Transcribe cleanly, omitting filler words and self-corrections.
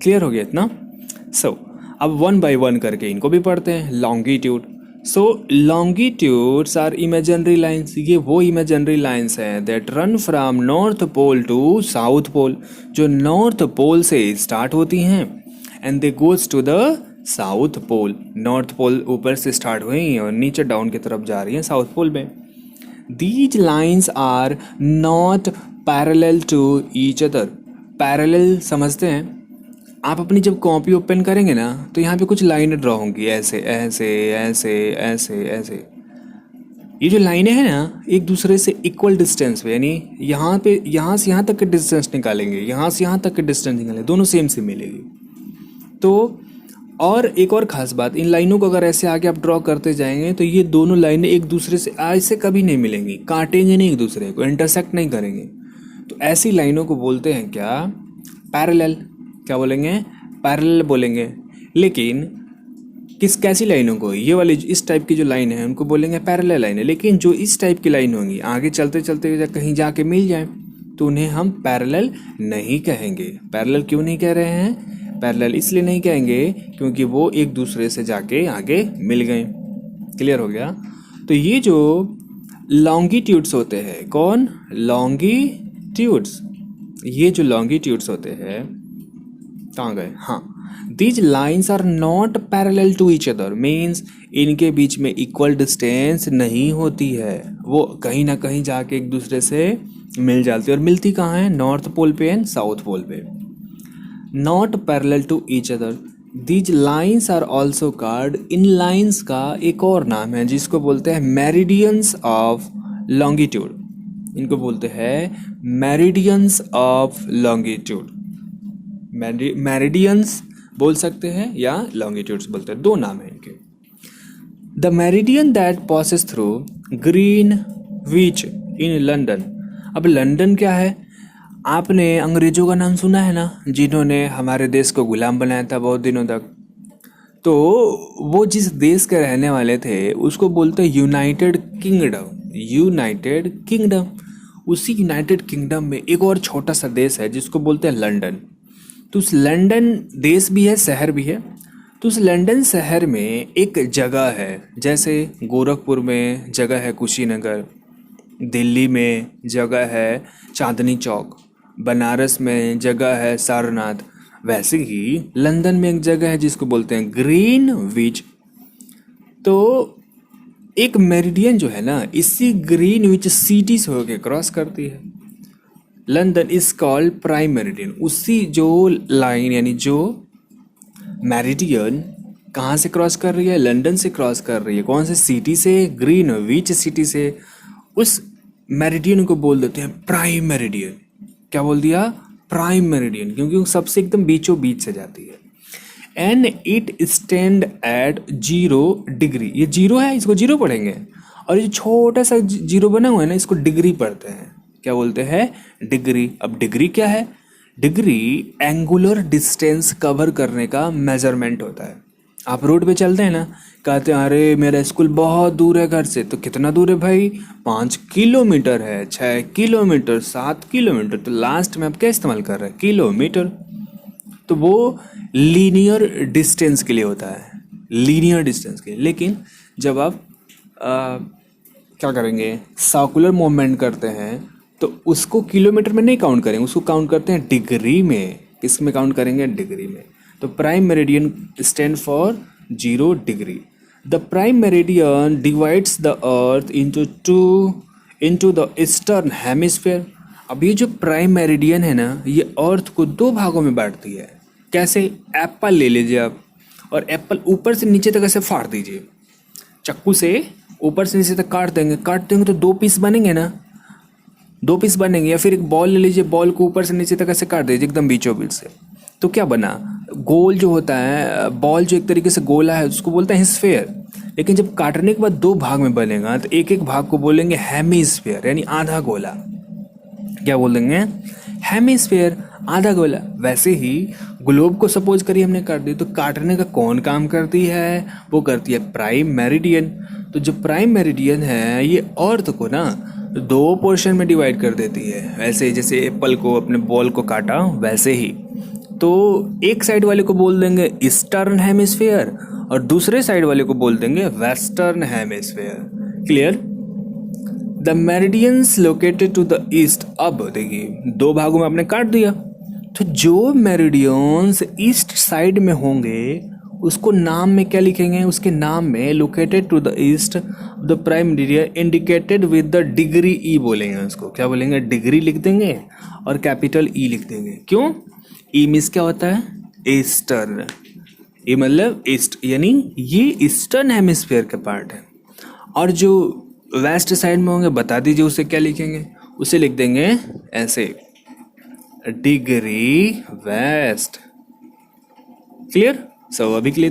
Clear हो गया इतना? सो अब वन बाय वन करके इनको भी पढ़ते हैं। Longitude, so longitudes are imaginary lines, ये वो इमेजिनरी लाइन्स हैं that run from north pole to south pole, जो नॉर्थ पोल से स्टार्ट होती हैं and they goes to the south pole. North pole ऊपर से स्टार्ट हुई और नीचे डाउन की तरफ जा रही हैं साउथ पोल में। These lines are not parallel to each other. Parallel समझते हैं आप? अपनी जब कॉपी ओपन करेंगे ना तो यहाँ पे कुछ लाइनें ड्रॉ होंगी, ऐसे ऐसे ऐसे ऐसे ऐसे। ये जो लाइनें हैं ना एक दूसरे से इक्वल डिस्टेंस पे, यानी यहाँ पे यहाँ से यहाँ तक के डिस्टेंस निकालेंगे, यहाँ से यहाँ तक के डिस्टेंस निकालेंगे, दोनों सेम से मिलेगी। तो और एक और ख़ास बात, इन लाइनों को अगर ऐसे आगे आप ड्रॉ करते जाएंगे तो ये दोनों लाइनें एक दूसरे से ऐसे कभी नहीं मिलेंगी, काटेंगे नहीं एक दूसरे को, इंटरसेक्ट नहीं करेंगे। तो ऐसी लाइनों को बोलते हैं क्या? पैरेलल। क्या बोलेंगे? पैरेलल बोलेंगे। लेकिन कैसी लाइनों को? ये वाली इस टाइप की जो लाइन है उनको बोलेंगे पैरेलल लाइन है। लेकिन जो इस टाइप की लाइन होंगी आगे चलते चलते कहीं जाके मिल जाए तो उन्हें हम पैरेलल नहीं कहेंगे। पैरेलल क्यों नहीं कह रहे हैं? पैरेलल इसलिए नहीं कहेंगे क्योंकि वो एक दूसरे से जाके आगे मिल गए। क्लियर हो गया? तो ये जो लॉन्गिट्यूड्स होते हैं, कौन? लॉन्गिट्यूड्स। ये जो लॉन्गिट्यूड्स होते हैं, कहाँ गए? हाँ, these lines are not parallel to each other, means इनके बीच में इक्वल डिस्टेंस नहीं होती है, वो कहीं ना कहीं जाके एक दूसरे से मिल जाती है। और मिलती कहाँ है? नॉर्थ पोल पे एंड साउथ पोल पे। Not parallel to each other, these lines are also called, इन लाइन्स का एक और नाम है जिसको बोलते हैं मेरिडियंस ऑफ लॉन्गिट्यूड। इनको बोलते हैं मेरिडियंस ऑफ लॉन्गिट्यूड। मेरिडियंस बोल सकते हैं या लॉन्गिट्यूड्स बोलते हैं, दो नाम है इनके। The meridian that passes through Greenwich in London. अब लंदन क्या है? आपने अंग्रेजों का नाम सुना है ना, जिन्होंने हमारे देश को गुलाम बनाया था बहुत दिनों तक। तो वो जिस देश के रहने वाले थे उसको बोलते हैं यूनाइटेड किंगडम। United kingdom. उसी यूनाइटेड किंगडम में एक और छोटा सा देश है जिसको बोलते हैं लंदन। तो उस लंदन देश भी है, शहर भी है। तो उस लंदन शहर में एक जगह है, जैसे गोरखपुर में जगह है कुशीनगर, दिल्ली में जगह है चांदनी चौक, बनारस में जगह है सारनाथ, वैसे ही लंदन में एक जगह है जिसको बोलते हैं ग्रीनविच। तो एक मेरिडियन जो है ना इसी ग्रीनविच सिटी से होकर क्रॉस करती है। London is called prime meridian. उसी जो लाइन यानी जो मेरिडियन कहाँ से क्रॉस कर रही है? लंदन से क्रॉस कर रही है। कौन से सिटी से? ग्रीनविच सिटी से। उस मेरिडियन को बोल देते हैं प्राइम मेरिडियन। क्या बोल दिया? प्राइम मेरिडियन, क्योंकि वो सबसे एकदम बीचों बीच से जाती है। And it stand at 0 degree. ये जीरो है, इसको जीरो पढ़ेंगे। और ये छोटा सा जीरो बना हुआ है ना, इसको डिग्री पढ़ते हैं। क्या बोलते हैं? डिग्री। अब डिग्री क्या है? डिग्री एंगुलर डिस्टेंस कवर करने का मेजरमेंट होता है। आप रोड पे चलते हैं ना, कहते हैं अरे मेरा स्कूल बहुत दूर है घर से। तो कितना दूर है भाई? 5 किलोमीटर है, 6 किलोमीटर, 7 किलोमीटर। तो लास्ट में आप क्या इस्तेमाल कर रहे हैं? किलोमीटर। तो वो लीनियर डिस्टेंस के लिए होता है, लीनियर डिस्टेंस के लिए। लेकिन जब आप क्या करेंगे? सर्कुलर मूवमेंट करते हैं तो उसको किलोमीटर में नहीं काउंट करेंगे, उसको काउंट करते हैं डिग्री में। किस में काउंट करेंगे? डिग्री में। तो prime meridian stand for 0 degree. The prime meridian divides the earth into the eastern hemisphere. अब ये जो प्राइम मेरिडियन है ना, ये अर्थ को 2 भागों में बांटती है। कैसे? एप्पल ले लीजिए आप, और एप्पल ऊपर से नीचे तक ऐसे फाड़ दीजिए, चाकू से ऊपर से नीचे तक काट देंगे तो 2 पीस बनेंगे ना, 2 पीस बनेंगे। या फिर एक बॉल ले लीजिए, बॉल को ऊपर से नीचे तक ऐसे काट दीजिए एकदम बीचों बीच से। तो क्या बना? गोल जो होता है, बॉल जो एक तरीके से गोला है उसको बोलते हैं स्फेयर। लेकिन जब काटने के बाद 2 भाग में बनेगा तो एक एक भाग को बोलेंगे हेमिस्फीयर, यानी आधा गोला। क्या बोल देंगे? हेमिस्फीयर, आधा गोला। वैसे ही ग्लोब को सपोज करिए हमने काट दी, तो काटने का कौन काम करती है? वो करती है प्राइम मेरिडियन। तो जो प्राइम मेरिडियन है ये अर्थ को ना 2 पोर्शन में डिवाइड कर देती है। वैसे जैसे एप्पल को अपने बॉल को काटा वैसे ही। तो एक साइड वाले को बोल देंगे ईस्टर्न हेमिस्फीयर और दूसरे साइड वाले को बोल देंगे western hemisphere. Clear? The meridians located to the east. अब देखिए दो भागों में आपने काट दिया, तो जो मेरिडियंस ईस्ट साइड में होंगे उसको नाम में क्या लिखेंगे? उसके नाम में located to the east the prime meridian indicated with the degree E बोलेंगे। उसको क्या बोलेंगे? डिग्री लिख देंगे और कैपिटल ई लिख देंगे। क्यों? ई मीन्स क्या होता है? ईस्टर्न। ये मतलब ईस्ट, यानी ये ईस्टर्न हेमिस्फीयर के पार्ट है। और जो वेस्ट साइड में होंगे बता दीजिए उसे क्या लिखेंगे? उसे लिख देंगे ऐसे, डिग्री वेस्ट। क्लियर? सब अभी क्लियर?